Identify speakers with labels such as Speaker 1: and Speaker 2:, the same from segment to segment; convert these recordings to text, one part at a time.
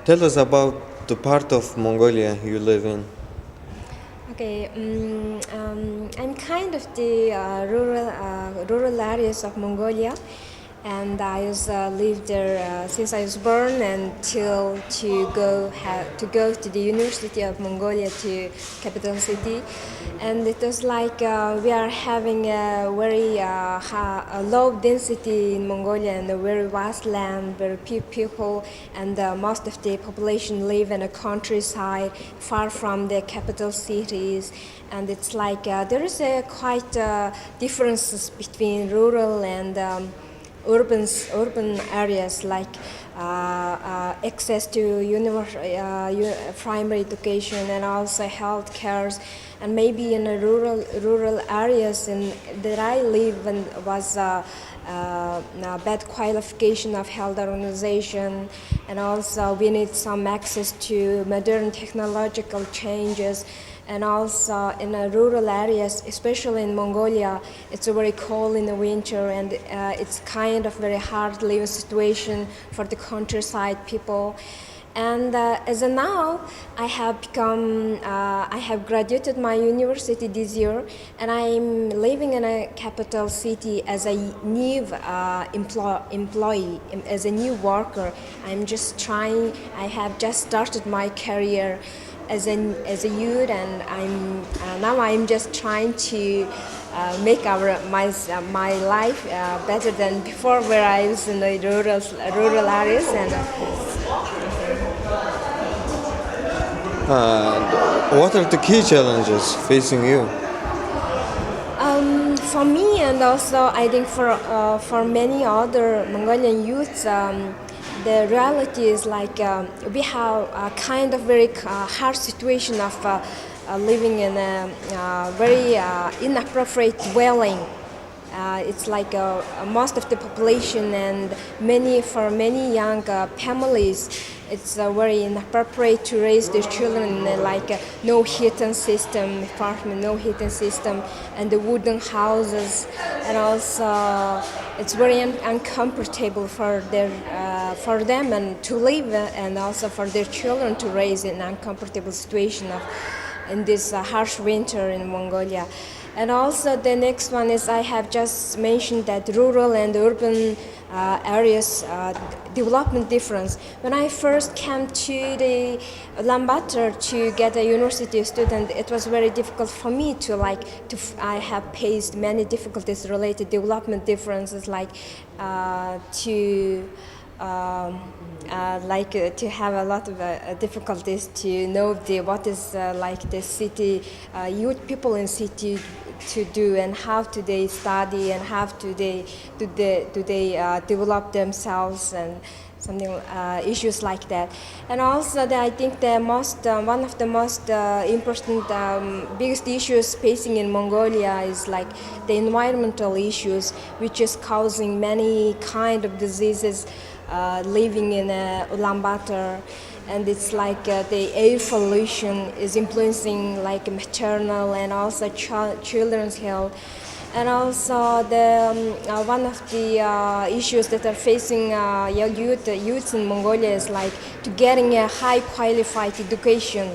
Speaker 1: Tell us about the part of Mongolia you live in.
Speaker 2: Okay, I'm kind of the rural areas of Mongolia, and I was lived there since I was born until to go to the University of Mongolia to capital city, and it was like we are having a very a low density in Mongolia and a very vast land, very few people, and most of the population live in a countryside far from the capital cities, and it's like there is a quite differences between rural and urban areas, like access to primary education and also health cares, and maybe in a rural areas that I live in was bad qualification of health organization, and also we need some access to modern technological changes. And also in the rural areas, especially in Mongolia, it's very cold in the winter, and it's kind of very hard living situation for the countryside people. And as of now, I have graduated my university this year, and I'm living in a capital city as a new employee, as a new worker. I have just started my career as a youth, and now I'm just trying to make my life better than before, where I was in the rural areas. And
Speaker 1: What are the key challenges facing you?
Speaker 2: for me, and also I think for many other Mongolian youths, the reality is like we have a kind of very hard situation of living in a very inappropriate dwelling. It's like most of the population, and for many young families, it's very inappropriate to raise their children in no heating system apartment, no heating system, and the wooden houses, and also it's very uncomfortable for them and to live, and also for their children to raise in an uncomfortable situation in this harsh winter in Mongolia. And also the next one is, I have just mentioned that rural and urban areas development difference. When I first came to the Ulaanbaatar to get a university student, it was very difficult for me I have faced many difficulties related development differences, to have a lot of difficulties to know what is the city youth people in city to do, and how do they study, and how do they develop themselves, and something issues like that. And also I think one of the most important biggest issues facing in Mongolia is like the environmental issues, which is causing many kind of diseases living in Ulaanbaatar. And it's like the air pollution is influencing like maternal and also children's health. And also one of the issues that are facing youths in Mongolia is like to getting a high qualified education.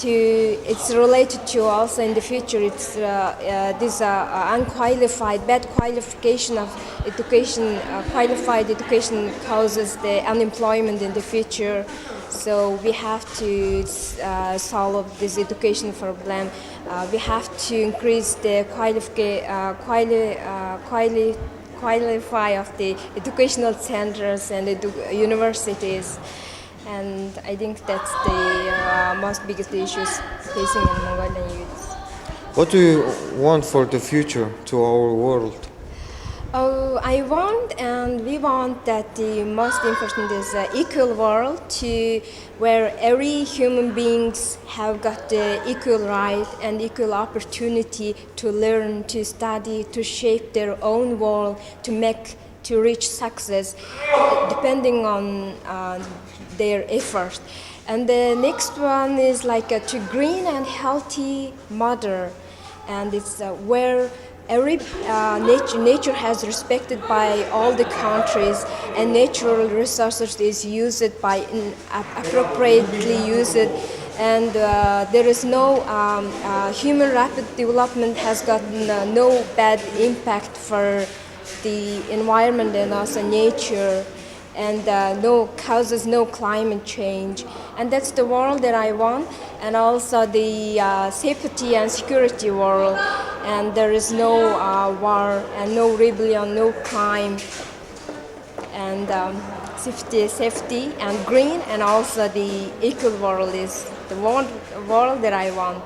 Speaker 2: It's related to also in the future. It's this unqualified, bad qualification of education. Qualified education causes the unemployment in the future. So we have to solve this education problem. We have to increase the qualify of the educational centers and universities. And I think that's the most biggest issues facing in Mongolian youths.
Speaker 1: What do you want for the future to our world?
Speaker 2: Oh, I want, and we want that the most important is equal world where every human beings have got the equal right and equal opportunity to learn, to study, to shape their own world, to reach success, depending on their effort. And the next one is like to green and healthy mother, and it's where nature has respected by all the countries, and natural resources is used by appropriately used, and there is no human rapid development has gotten no bad impact for the environment and also nature, and causes no climate change, and that's the world that I want, and also the safety and security world, and there is no war and no rebellion, no crime, and safety and green, and also the equal world is the world that I want.